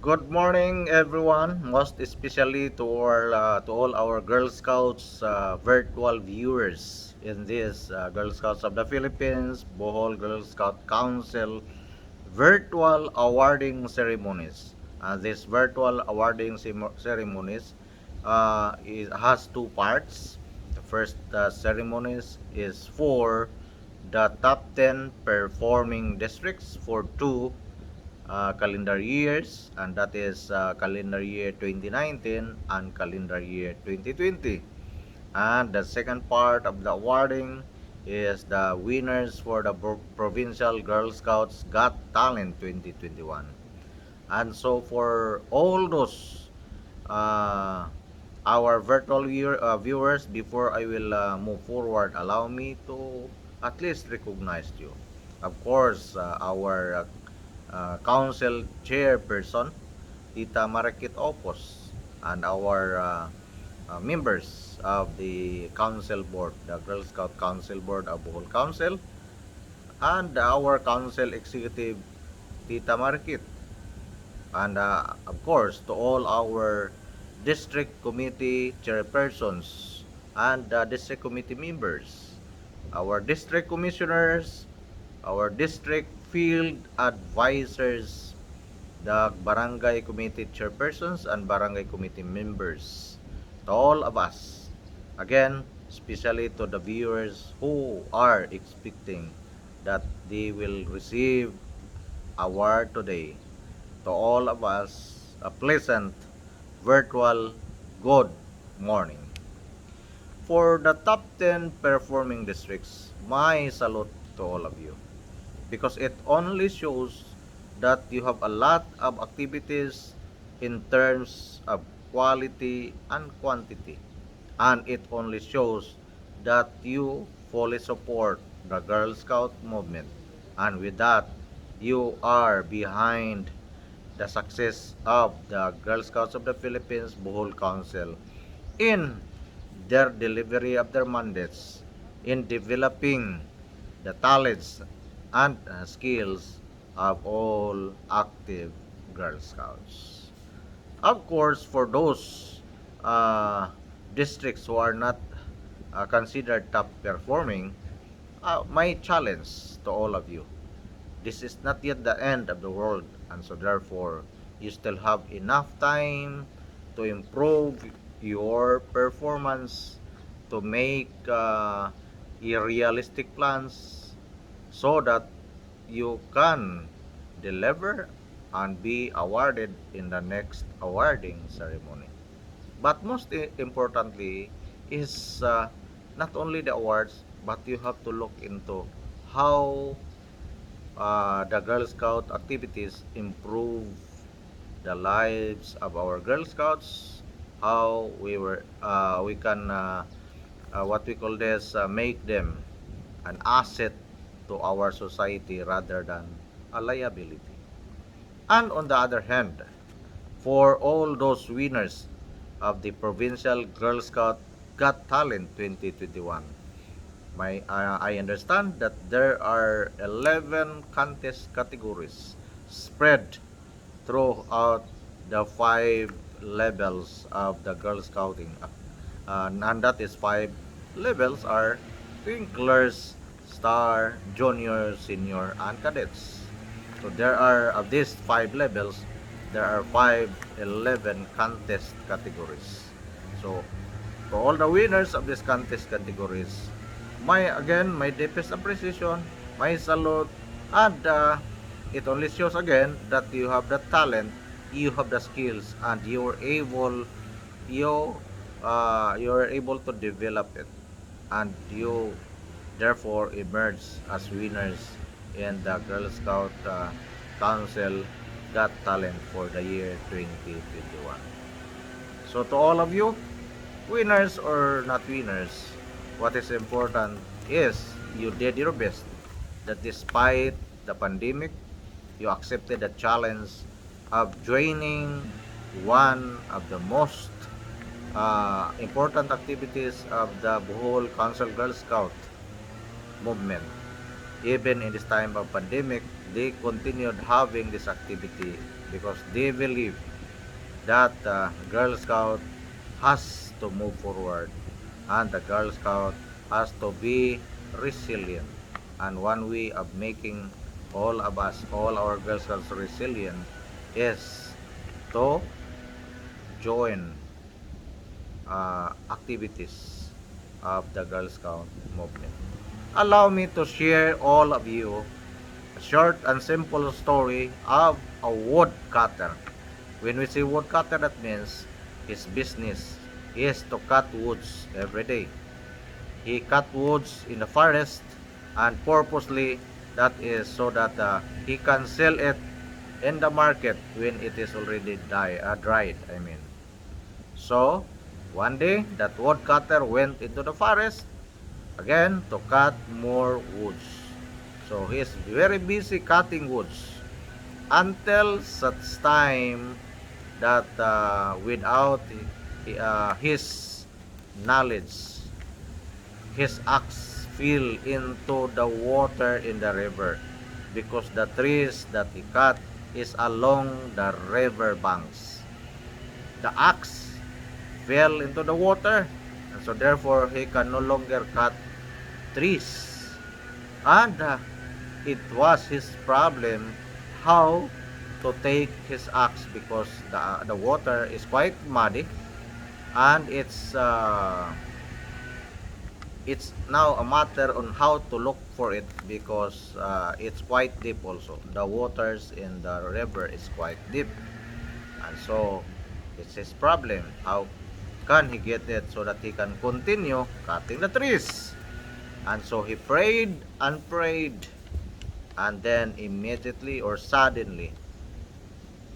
Good morning, everyone. Most especially to all our Girl Scouts virtual viewers in this Girl Scouts of the Philippines, Bohol Girl Scout Council virtual awarding ceremonies. This virtual awarding ceremonies has two parts. The first ceremonies is for the top 10 performing districts for two calendar years, and that is calendar year 2019 and calendar year 2020. And the second part of the awarding is the winners for the Provincial Girl Scouts Got Talent 2021. And so for all those uh, our virtual viewers, before I will move forward, allow me to at least recognize you. Of course, our council chairperson, Tita Marakit Opos, and our members of the council board, the Girl Scout Council Board of Bohol Council, and our council executive, Tita Marakit, and of course to all our district committee chairpersons and district committee members, our district commissioners, our district field advisors, the barangay committee chairpersons and barangay committee members, to all of us, again, especially to the viewers who are expecting that they will receive award today, to all of us a pleasant virtual good morning. For the top 10 performing districts, my salute to all of you, because it only shows that you have a lot of activities in terms of quality and quantity. And it only shows that you fully support the Girl Scout movement. And with that, you are behind the success of the Girl Scouts of the Philippines Bohol Council in their delivery of their mandates, in developing the talents and skills of all active Girl Scouts. Of course, for those uh, districts who are not considered top performing, my challenge to all of you, this is not yet the end of the world, and so therefore you still have enough time to improve your performance, to make realistic plans so that you can deliver and be awarded in the next awarding ceremony. But most importantly is not only the awards, but you have to look into how the Girl Scout activities improve the lives of our Girl Scouts, how we can what we call this make them an asset to our society rather than a liability. And on the other hand, for all those winners of the Provincial Girl Scout Got Talent 2021, I understand that there are 11 contest categories spread throughout the five levels of the Girl Scouting. And that is five levels are Twinklers, Star, Junior, Senior, and Cadets. So there are, of these five levels, there are 11 contest categories. So for all the winners of these contest categories, my deepest appreciation, my salute, and it only shows again that you have the talent, you have the skills, and you you're able to develop it, and you therefore emerge as winners in the Girl Scout Council Got Talent for the year 2021. So to all of you, winners or not winners, what is important is you did your best. That despite the pandemic, you accepted the challenge of joining one of the most important activities of the Bohol Council Girl Scout movement, even in this time of pandemic, they continued having this activity because they believe that Girl Scout has to move forward and the Girl Scout has to be resilient. And one way of making all of us, all our Girl Scouts resilient is to join activities of the Girl Scout movement. Allow me to share all of you a short and simple story of a woodcutter. When we say woodcutter, that means his business is to cut woods every day. He cut woods in the forest and purposely that is so that he can sell it in the market when it is already dried. So one day that woodcutter went into the forest again to cut more woods. So he is very busy cutting woods until such time that without his knowledge, his axe fell into the water in the river because the trees that he cut is along the river banks. The axe fell into the water and so therefore he can no longer cut trees. And it was his problem how to take his axe because the water is quite muddy and it's now a matter on how to look for it because it's quite deep also. The waters in the river is quite deep and so it's his problem how can he get it so that he can continue cutting the trees. And so he prayed and prayed and then immediately or suddenly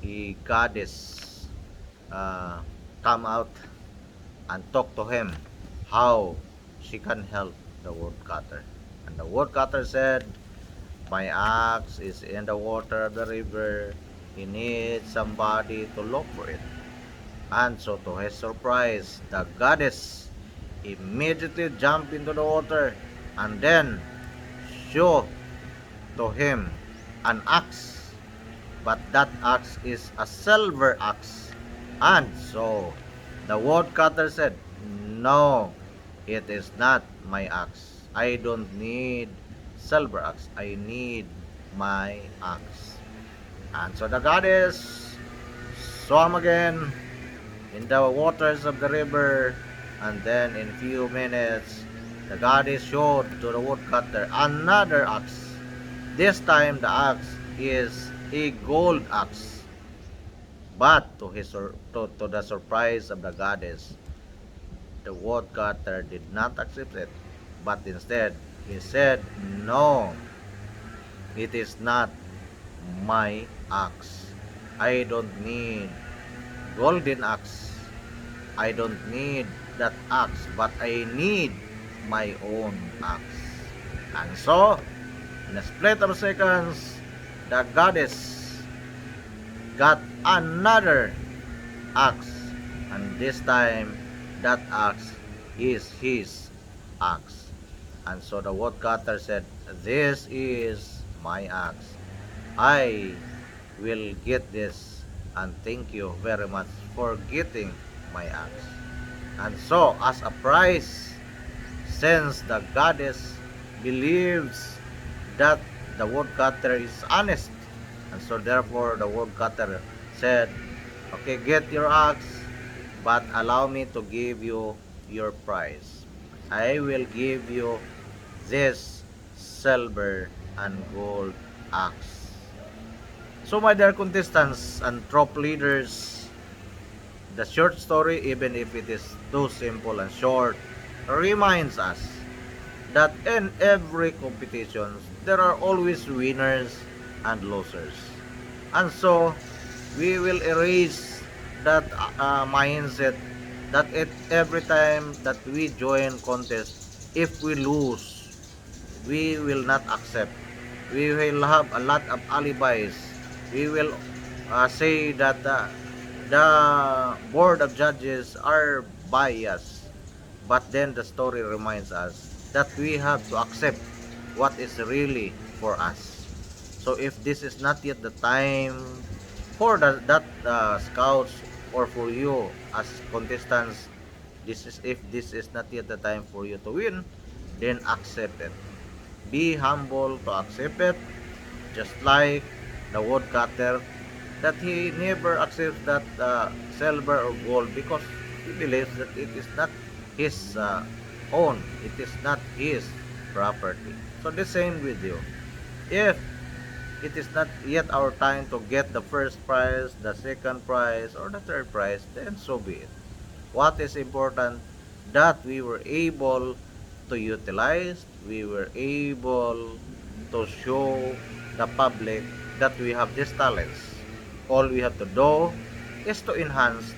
a goddess uh, come out and talk to him how she can help the woodcutter. And the woodcutter said, my axe is in the water of the river. He needs somebody to look for it. And so to his surprise, the goddess immediately jumped into the water and then showed to him an axe. But that axe is a silver axe. And so the woodcutter said, no, it is not my axe. I don't need silver axe. I need my axe. And so the goddess saw him again in the waters of the river, and then in few minutes, the goddess showed to the woodcutter another axe. This time the axe is a gold axe. But to the surprise of the goddess, the woodcutter did not accept it, but instead he said, no, it is not my axe. I don't need golden axe. I don't need that axe, but I need my own axe. And so, in a split of seconds, the goddess got another axe. And this time, that axe is his axe. And so the woodcutter said, this is my axe. I will get this and thank you very much for getting my axe. And so as a prize, since the goddess believes that the woodcutter is honest, and so therefore the woodcutter said, okay, get your axe, but allow me to give you your prize. I will give you this silver and gold axe. So my dear contestants and troop leaders, the short story, even if it is too simple and short, reminds us that in every competition, there are always winners and losers. And so, we will erase that mindset that every time that we join contest, if we lose, we will not accept. We will have a lot of alibis. We will say that the board of judges are biased. But then the story reminds us that we have to accept what is really for us. So if this is not yet the time for that scouts or for you as contestants, this is if this is not yet the time for you to win, then accept it. Be humble to accept it, just like the woodcutter that he never accepts that silver or gold because he believes that it is not his own, it is not his property. So the same with you. If it is not yet our time to get the first prize, the second prize, or the third prize, then so be it. What is important that we were able to utilize, we were able to show the public that we have these talents. All we have to do is to enhance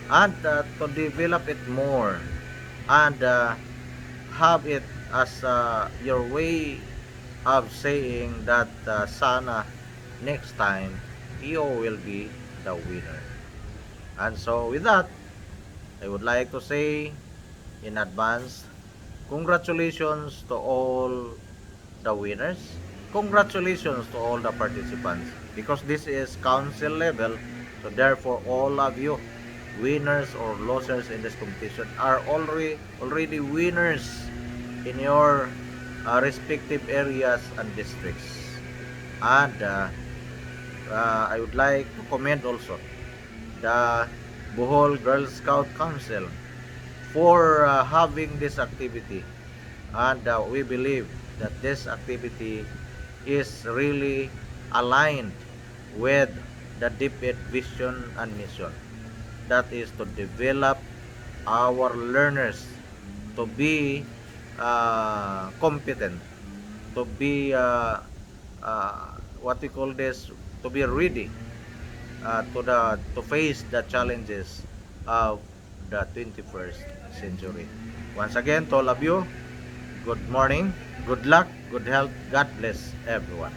and to develop it more and have it as your way of saying that sana next time you will be the winner. And so with that, I would like to say in advance, congratulations to all the winners. Congratulations to all the participants because this is council level. So therefore, all of you winners or losers in this competition are already winners in your respective areas and districts. And I would like to commend also the Bohol Girl Scout Council for having this activity, and we believe that this activity is really aligned with the DepEd vision and mission, that is to develop our learners to be competent, to be what we call this, to be ready to face the challenges of the 21st century. Once again, to all of you, good morning, good luck, good health. God bless everyone.